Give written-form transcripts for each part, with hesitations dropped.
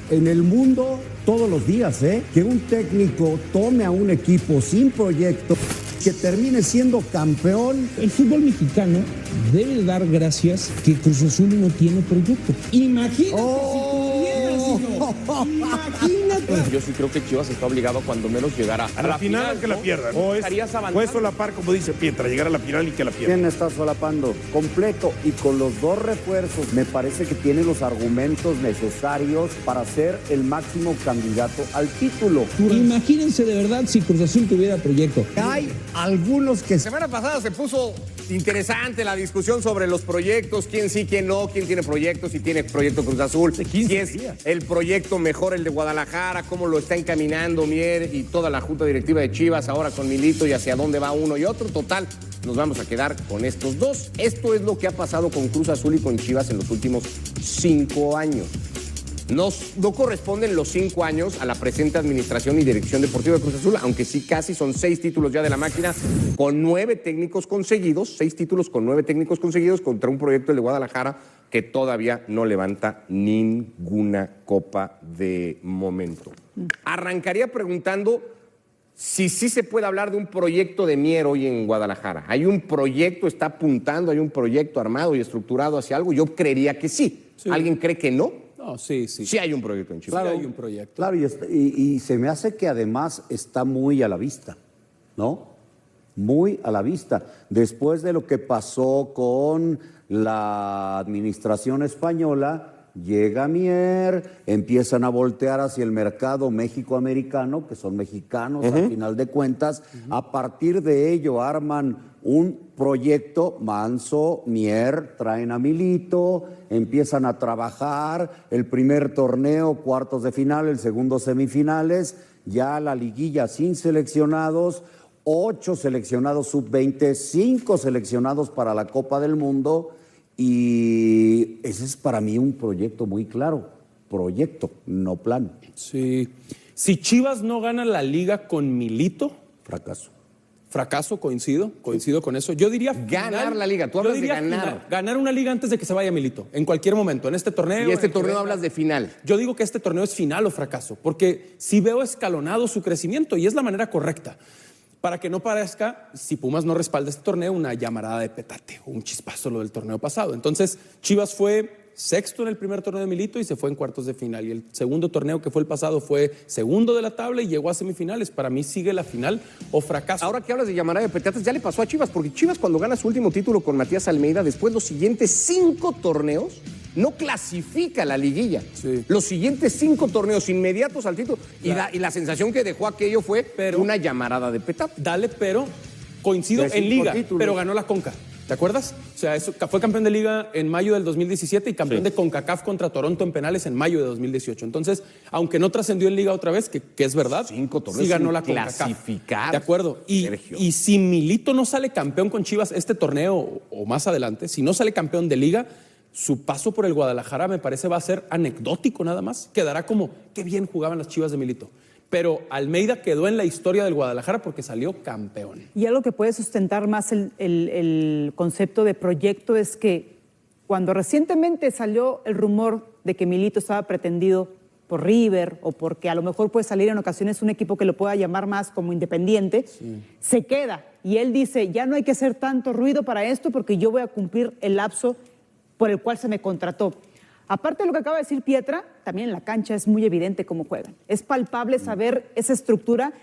en el mundo todos los días, que un técnico tome a un equipo sin proyecto, que termine siendo campeón. El fútbol mexicano debe dar gracias que Cruz Azul no tiene proyecto. Imagínate Imagínate. Yo sí creo que Chivas está obligado a cuando menos llegar a la final, que la pierda. ¿No? O es solapar, como dice Pietra, llegar a la final y que la pierda. ¿Quién está solapando? Completo. Y con los dos refuerzos, me parece que tiene los argumentos necesarios para ser el máximo candidato al título. Imagínense de verdad si Cruz Azul tuviera proyecto. Hay algunos que... Semana pasada se puso interesante la discusión sobre los proyectos, quién sí, quién no, quién tiene proyectos, si tiene proyecto Cruz Azul, si es el proyecto mejor el de Guadalajara, cómo lo está encaminando Mier y toda la junta directiva de Chivas ahora con Milito y hacia dónde va uno y otro. Total, nos vamos a quedar con estos dos. Esto es lo que ha pasado con Cruz Azul y con Chivas en los últimos 5 años. No corresponden los 5 años a la presente administración y dirección deportiva de Cruz Azul, aunque sí casi son 6 títulos ya de la máquina, con 9 técnicos conseguidos, 6 títulos con 9 técnicos conseguidos contra un proyecto el de Guadalajara que todavía no levanta ninguna copa de momento. Arrancaría preguntando si sí se puede hablar de un proyecto de Mier hoy en Guadalajara. ¿Hay un proyecto, está apuntando, hay un proyecto armado y estructurado hacia algo? Yo creería que sí. ¿Alguien cree que no? No, sí. Sí hay un proyecto en Chivas. Claro, sí hay un proyecto. Claro, y se me hace que además está muy a la vista, ¿no? Muy a la vista. Después de lo que pasó con la administración española, llega Mier, empiezan a voltear hacia el mercado México-americano, que son mexicanos al final de cuentas. A partir de ello arman un proyecto, Manso, Mier, traen a Milito, empiezan a trabajar, el primer torneo, cuartos de final, el segundo semifinales, ya la liguilla sin seleccionados, 8 seleccionados sub-20, 5 seleccionados para la Copa del Mundo, y ese es para mí un proyecto muy claro, proyecto, no plan. Sí. Si Chivas no gana la liga con Milito, fracaso, coincido con eso. Yo diría ganar la liga, tú hablas de ganar. Ganar una liga antes de que se vaya Milito, en cualquier momento, en este torneo. Y este torneo hablas de final. Yo digo que este torneo es final o fracaso, porque sí veo escalonado su crecimiento y es la manera correcta. Para que no parezca, si Pumas no respalda este torneo, una llamarada de petate o un chispazo lo del torneo pasado. Entonces, Chivas fue sexto en el primer torneo de Milito y se fue en cuartos de final. Y el segundo torneo que fue el pasado fue segundo de la tabla y llegó a semifinales. Para mí sigue la final o fracaso. Ahora que hablas de llamarada de petates, ya le pasó a Chivas, porque Chivas cuando gana su último título con Matías Almeida, después los siguientes 5 torneos, no clasifica la liguilla. Sí. Los siguientes 5 torneos inmediatos al título. Y la sensación que dejó aquello fue una llamarada de petate. Dale, pero coincido en liga, pero ganó la Conca. ¿Te acuerdas? O sea, fue campeón de liga en mayo del 2017 y campeón de CONCACAF contra Toronto en penales en mayo de 2018. Entonces, aunque no trascendió en liga otra vez, que es verdad, 5 torneos sí ganó la CONCACAF. Clasificar. De acuerdo. Y si Milito no sale campeón con Chivas este torneo o más adelante, si no sale campeón de liga, su paso por el Guadalajara me parece va a ser anecdótico nada más. Quedará como, qué bien jugaban las Chivas de Milito. Pero Almeida quedó en la historia del Guadalajara porque salió campeón. Y algo que puede sustentar más el concepto de proyecto es que cuando recientemente salió el rumor de que Milito estaba pretendido por River o porque a lo mejor puede salir en ocasiones un equipo que lo pueda llamar más como independiente, se queda. Y él dice, ya no hay que hacer tanto ruido para esto porque yo voy a cumplir el lapso por el cual se me contrató. Aparte de lo que acaba de decir Pietra, también en la cancha es muy evidente cómo juegan. Es palpable saber esa estructura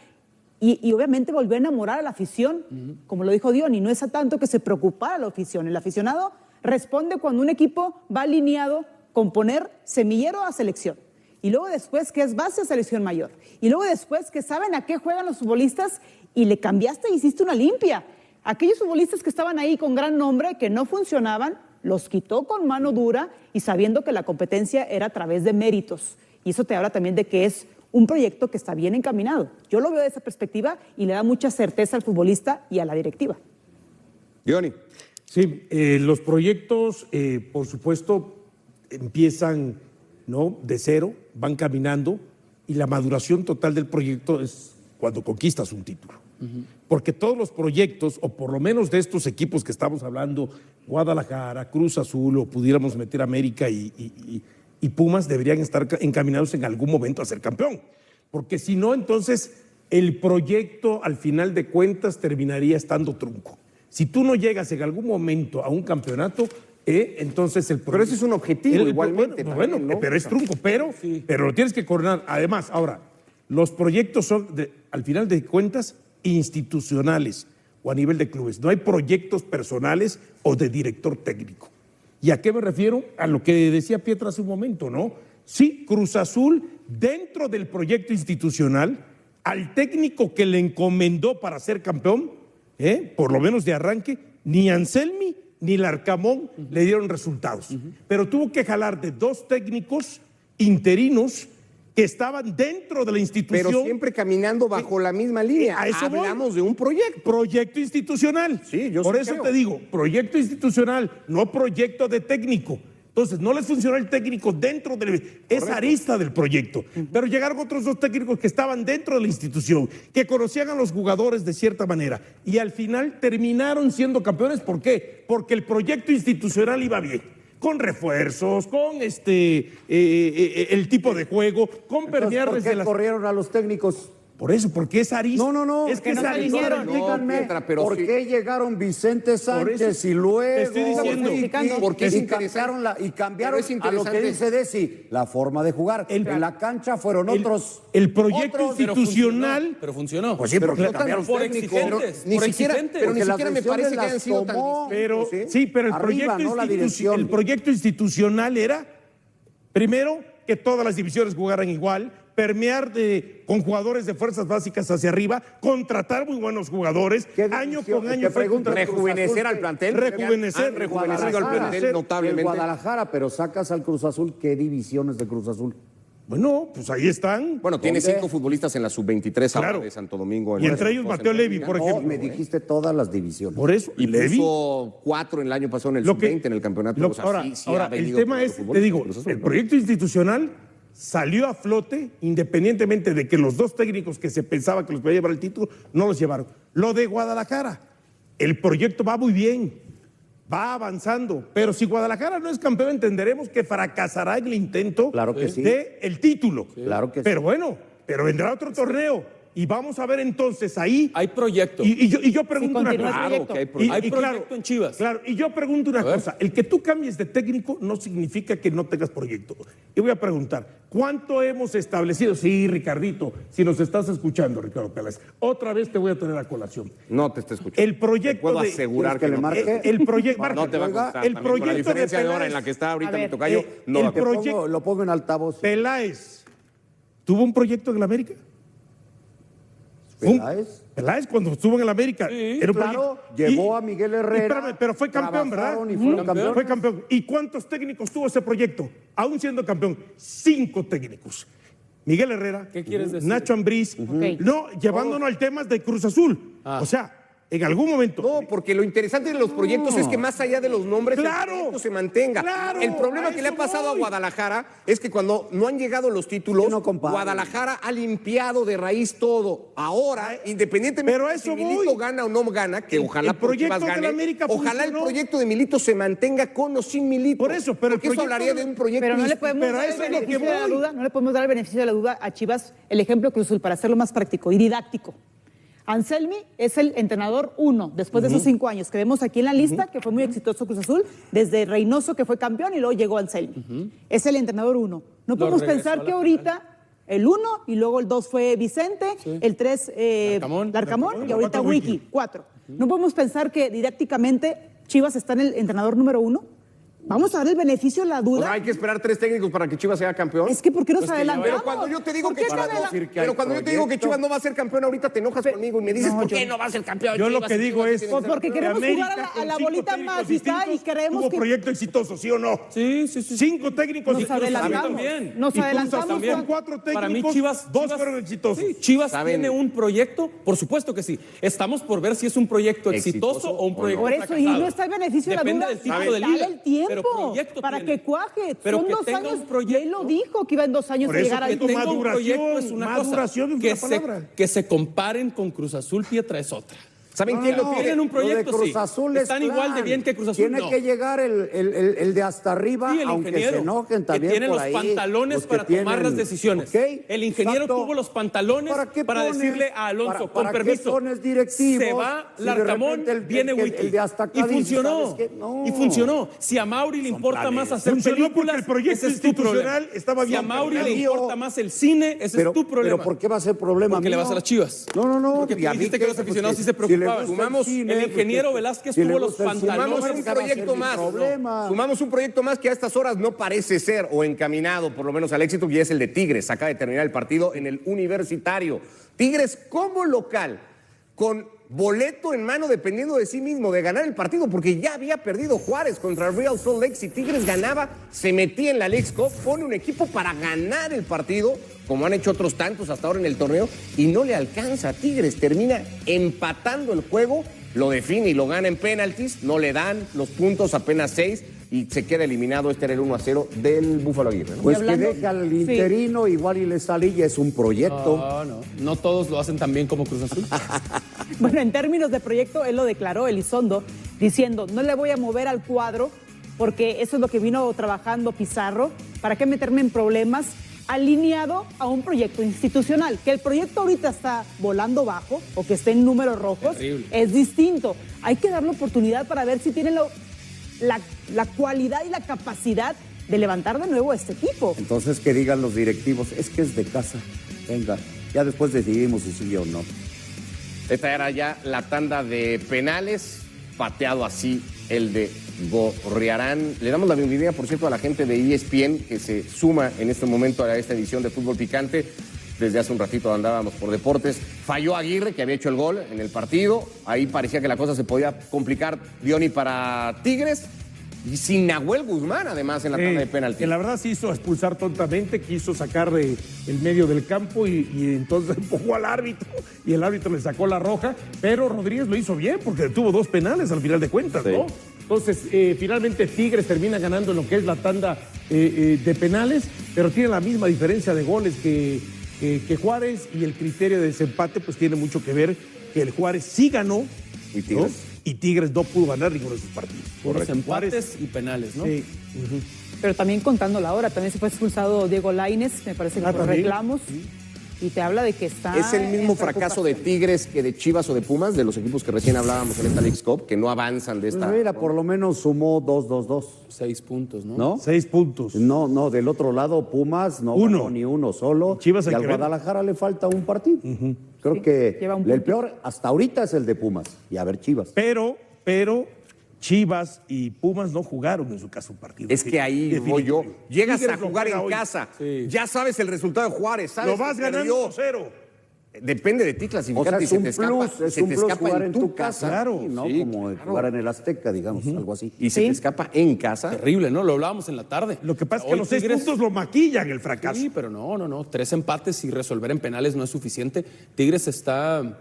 y obviamente volvió a enamorar a la afición, como lo dijo Diony, no es a tanto que se preocupara la afición. El aficionado responde cuando un equipo va alineado con poner semillero a selección. Y luego después que es base a selección mayor. Y luego después que saben a qué juegan los futbolistas y le cambiaste y hiciste una limpia. Aquellos futbolistas que estaban ahí con gran nombre, que no funcionaban, los quitó con mano dura y sabiendo que la competencia era a través de méritos. Y eso te habla también de que es un proyecto que está bien encaminado. Yo lo veo de esa perspectiva y le da mucha certeza al futbolista y a la directiva. Diony. Sí, los proyectos, por supuesto, empiezan, ¿no?, de cero, van caminando y la maduración total del proyecto es cuando conquistas un título. Porque todos los proyectos, o por lo menos de estos equipos que estamos hablando, Guadalajara, Cruz Azul, o pudiéramos meter América y y Pumas deberían estar encaminados en algún momento a ser campeón. Porque si no, entonces el proyecto al final de cuentas terminaría estando trunco. Si tú no llegas en algún momento a un campeonato, entonces el proyecto... Pero ese es un objetivo igualmente. Bueno, también, ¿no? pero es trunco, pero lo tienes que coordinar. Además, ahora, los proyectos son, al final de cuentas, institucionales o a nivel de clubes. No hay proyectos personales o de director técnico. ¿Y a qué me refiero? A lo que decía Pietro hace un momento, ¿no? Sí, Cruz Azul, dentro del proyecto institucional, al técnico que le encomendó para ser campeón, por lo menos de arranque, ni Anselmi ni Larcamón le dieron resultados. Pero tuvo que jalar de 2 técnicos interinos que estaban dentro de la institución. Pero siempre caminando bajo la misma línea. A eso hablamos de un proyecto. Proyecto institucional. Sí, yo Por sí eso creo. te digo, proyecto institucional, no proyecto de técnico. Entonces, no les funcionó el técnico dentro de esa arista del proyecto. Pero llegaron otros 2 técnicos que estaban dentro de la institución, que conocían a los jugadores de cierta manera. Y al final terminaron siendo campeones. ¿Por qué? Porque el proyecto institucional iba bien. Con refuerzos, con el tipo de juego, con permearles ¿Por qué corrieron a los técnicos? Por eso, porque es arista. No, es que no es se arista. alinearon. Díganme, Pietra, pero ¿por sí. qué llegaron Vicente Sánchez y luego te estoy diciendo, porque es y interesante. cambiaron Pero es a lo que interesante. dice Desi, la forma de jugar? En la cancha fueron otros. El proyecto otros- institucional. Pero funcionó. Pues sí, porque Pero cambiaron por técnico. exigentes, Ni por siquiera, exigentes. pero ni Porque las siquiera me decisiones parece que hayan las sido tan tomó. distintos. Pero sí, pero el Arriba, no la dirección. el proyecto institucional era, primero, que todas las divisiones jugaran igual, permear con jugadores de fuerzas básicas hacia arriba, contratar muy buenos jugadores, ¿Qué año división? con año. Te pregunto, Rejuvenecer al plantel. Rejuvenecer. Han rejuvenecido al plantel El notablemente. Guadalajara, pero sacas al Cruz Azul, ¿qué divisiones de Cruz Azul? Bueno, pues ahí están. Bueno, tiene ¿Dónde? 5 futbolistas en la sub-23 ahora Claro. de Santo Domingo. Y entre ellos Mateo Levi, por No, ejemplo. me dijiste todas las divisiones. Por eso, Y Levi. puso 4 en el año pasado en el Lo que- sub-20 en el campeonato. lo- O sea, ahora, sí ahora, ha el venido tema con es, fútbol te digo, Cruz Azul, el ¿no? proyecto institucional salió a flote independientemente de que los 2 técnicos que se pensaba que los podía llevar el título no los llevaron. Lo de Guadalajara, el proyecto va muy bien, va avanzando, pero si Guadalajara no es campeón entenderemos que fracasará en el intento Claro que sí. de el título. Claro que sí. Pero bueno, pero vendrá otro torneo y vamos a ver entonces ahí. Hay proyecto. Y yo pregunto una continúa el cosa. proyecto. que hay proyecto. Hay proyecto en Chivas. Claro, y yo pregunto una cosa. El que tú cambies de técnico no significa que no tengas proyecto. Y voy a preguntar, ¿cuánto hemos establecido? Sí, Ricardito, si nos estás escuchando, Ricardo Peláez, otra vez te voy a tener a colación. No te está escuchando. El proyecto Te puedo de- asegurar ¿Quieres que le no. marque? El proyecto... No te va a Oiga, costar. el también, con la proyecto diferencia de hora Peláez- en la que está ahorita A ver, mi tocayo, no el va a costar. proyecto- Lo pongo en altavoz. Peláez, ¿tuvo un proyecto en la América? Peláez cuando estuvo en el América. Era un Claro, proyecto. llevó a Miguel Herrera, Espérame, pero fue campeón, ¿verdad? trabajaron y fueron campeones. Fue campeón. ¿Y cuántos técnicos tuvo ese proyecto? Aún siendo campeón, 5 técnicos. Miguel Herrera, ¿Qué quieres decir? Nacho Ambriz, no, llevándonos al tema de Cruz Azul. O sea, en algún momento. No, porque lo interesante de los proyectos es que más allá de los nombres, Claro. el proyecto se mantenga. Claro, el problema a que le ha eso pasado voy. a Guadalajara es que cuando no han llegado los títulos, Sí, no, compadre. Guadalajara ha limpiado de raíz todo. Ahora, independientemente Pero a de si eso Milito voy. gana o no gana, que ojalá el por proyecto Chivas de la gane, América ojalá el funcionó. proyecto de Milito se mantenga con o sin Milito. Por eso, pero el Porque eso proyecto hablaría de- de un proyecto Pero no le distinto. podemos Pero dar eso el es lo que beneficio de la voy. duda, no le podemos dar el beneficio de la duda a Chivas, el ejemplo Cruz Azul, para hacerlo más práctico y didáctico. Anselmi es el entrenador 1, después de esos 5 años que vemos aquí en la lista, que fue muy exitoso Cruz Azul, desde Reynoso, que fue campeón, y luego llegó Anselmi. Es el entrenador 1. No podemos regresó pensar a la que ahorita el 1 y luego el 2 fue Vicente, el 3 Larcamón y ahorita 4 Wiki, 4. No podemos pensar que didácticamente Chivas está en el entrenador número 1. Vamos a dar el beneficio de la O duda. sea, hay que esperar 3 técnicos para que Chivas sea campeón. Es que ¿por qué nos Pues que adelantamos? Pero cuando yo te digo ¿Por que qué Chivas te no, adela- pero cuando yo te digo que Chivas no va a ser campeón ahorita te enojas conmigo y me dices, No, ¿por yo- qué no va a ser campeón? Yo lo Chivas? que digo es. Pues porque queremos América jugar a la con 5 bolita técnicos mágica y distintos creemos tuvo que- proyecto exitoso, ¿sí o no? Sí. 5 técnicos Nos distintos. adelantamos. también. Nos Y Cruz adelantamos. Azul también. con 4 técnicos, Para mí Chivas 2 fueron exitosos. Sí, Chivas Saben- tiene un proyecto, por supuesto que sí. Estamos por ver si es un proyecto exitoso, Exitoso o un o proyecto Por eso, y fracasado. no está el beneficio de la Depende duda. del tipo de Dale liga. el tiempo Pero proyecto para tiene. que cuaje. Pero Son que 2 tenga años. un proyecto. Y él lo dijo que iba en 2 años Por a eso llegar que al toma Tenga un maduración, proyecto es una maduración cosa. es Que una palabra. que se comparen con Cruz Azul, Pietra es otra. ¿Saben quién lo tiene? Tienen un proyecto, lo de Cruz sí. Azul es Están igual de plan. bien que Cruz Azul. Tiene No. que llegar el de hasta arriba, Sí, el aunque ingeniero, se enojen también que tiene por los ahí, pantalones los que para tomar tienen- las decisiones. ¿Ok? El ingeniero Exacto. tuvo los pantalones para pones? decirle a Alonso, con ¿Para qué permiso, pones directivos se va si de Larcamón, repente viene Wiki. el de hasta acá Y dice, funcionó. ¿sabes qué? No. Y funcionó. Si a Mauri le importa más hacer Funcionó porque películas, el proyecto ese es tu institucional problema. estaba Si bien a Mauri le planeado. importa más el cine, ese es tu problema. Pero ¿por qué va a ser problema Porque le mío? vas a las Chivas. No. Porque tú Y a mí dijiste que los aficionados sí se si le preocupaban. gusta Sumamos, cine, el ingeniero pues, Velázquez si le tuvo los gusta el cine, pantalones. Sumamos no un va a ser proyecto mi más. problema. Sumamos un proyecto más que a estas horas no parece ser o encaminado, por lo menos al éxito, y es el de Tigres. Acaba de terminar el partido en el Universitario. Tigres como local, con boleto en mano dependiendo de sí mismo, de ganar el partido, porque ya había perdido Juárez contra el Real Salt Lake. Si Tigres ganaba, se metía en la Leagues Cup, pone un equipo para ganar el partido, como han hecho otros tantos hasta ahora en el torneo, y no le alcanza a Tigres. Termina empatando el juego, lo define y lo gana en penaltis, no le dan los puntos, apenas 6, y se queda eliminado. Este era el 1-0 del Búfalo Aguirre, ¿no? Pues Y que hablando- deja al sí. interino, igual y le sale y es un proyecto. No todos lo hacen tan bien como Cruz Azul. Bueno, en términos de proyecto, él lo declaró, Elizondo, diciendo, no le voy a mover al cuadro porque eso es lo que vino trabajando Pizarro, ¿para qué meterme en problemas? Alineado a un proyecto institucional. Que el proyecto ahorita está volando bajo o que esté en números rojos Terrible. es distinto. Hay que darle oportunidad para ver si tiene la cualidad y la capacidad de levantar de nuevo a este equipo. Entonces que digan los directivos, es que es de casa. Venga, ya después decidimos si sigue o no. Esta era ya la tanda de penales, pateado así el de Gorriarán. Le damos la bienvenida, por cierto, a la gente de ESPN que se suma en este momento a esta edición de Fútbol Picante. Desde hace un ratito andábamos por deportes. Falló Aguirre, que había hecho el gol en el partido. Ahí parecía que la cosa se podía complicar, Diony, para Tigres. Y sin Nahuel Guzmán, además, en la tanda de penaltis. Que la verdad se hizo expulsar tontamente, quiso sacar el medio del campo y entonces empujó al árbitro y el árbitro le sacó la roja, pero Rodríguez lo hizo bien porque tuvo 2 penales al final de cuentas, ¿no? Entonces, finalmente Tigres termina ganando en lo que es la tanda de penales, pero tiene la misma diferencia de goles que Juárez, y el criterio de desempate pues tiene mucho que ver que el Juárez sí ganó, Y Tigres. ¿no? Y Tigres no pudo ganar ninguno de sus partidos. Los empates Juárez, y penales, ¿no? sí. Pero también contando la hora, también se fue expulsado Diego Lainez, me parece que por también. reclamos. Y te habla de que está. ¿Es el mismo en fracaso de preocupación. Tigres que de Chivas o de Pumas, de los equipos que recién hablábamos en esta Leagues Cup, que no avanzan de esta? Mira, por lo menos sumó 2-2-2, 6 puntos, ¿no? ¿no? 6 puntos. No, del otro lado Pumas no Uno. ganó ni uno solo. Chivas hay y al que ver. Guadalajara le falta un partido. Creo que lleva un el puntito. peor hasta ahorita es el de Pumas. Y a ver, Chivas. Pero Chivas y Pumas no jugaron en su caso un partido. Es que ahí voy yo. Definitivo. Llegas Tigres a lo jugar juega en hoy. casa. Sí. Ya sabes el resultado de Juárez. Sabes Lo vas que ganando perdió. 1-0. Depende de ti O clasificarte sea, y es se un te escapa, plus, es se un te plus escapa jugar en tu casa. claro. Sí, ¿no? Sí, Como claro. jugar en el Azteca, digamos, algo así. Y se Sí. te escapa en casa. Terrible, ¿no? Lo hablábamos en la tarde. Lo que pasa es que Hoy los 6 Tigres- puntos lo maquillan el fracaso. Sí, pero no. 3 empates y resolver en penales no es suficiente. Tigres está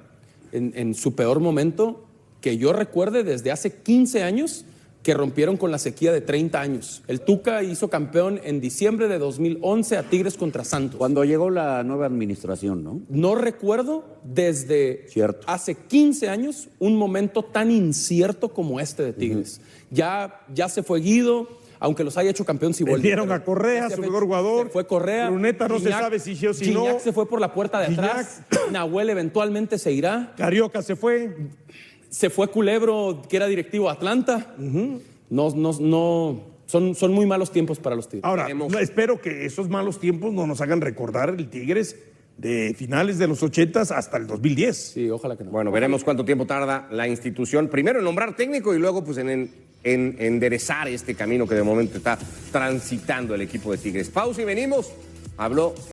en su peor momento que yo recuerde desde hace 15 años que rompieron con la sequía de 30 años. El Tuca hizo campeón en diciembre de 2011 a Tigres contra Santos. Cuando llegó la nueva administración, ¿no? No recuerdo desde Cierto. hace 15 años un momento tan incierto como este de Tigres. Ya se fue Guido, aunque los haya hecho campeón si volvió. Vendieron a Correa, su mejor jugador. Se fue Correa. Bruneta no se sabe si sí o si no. Gignac se fue por la puerta de atrás. Nahuel eventualmente se irá. Carioca se fue. Se fue Culebro, que era directivo de Atlanta. Son muy malos tiempos para los Tigres. Ahora, Veremos. espero que esos malos tiempos no nos hagan recordar el Tigres de finales de los 80s hasta el 2010. Sí, ojalá que no. Bueno, veremos cuánto tiempo tarda la institución, primero en nombrar técnico y luego pues en enderezar este camino que de momento está transitando el equipo de Tigres. Pausa y venimos. Habló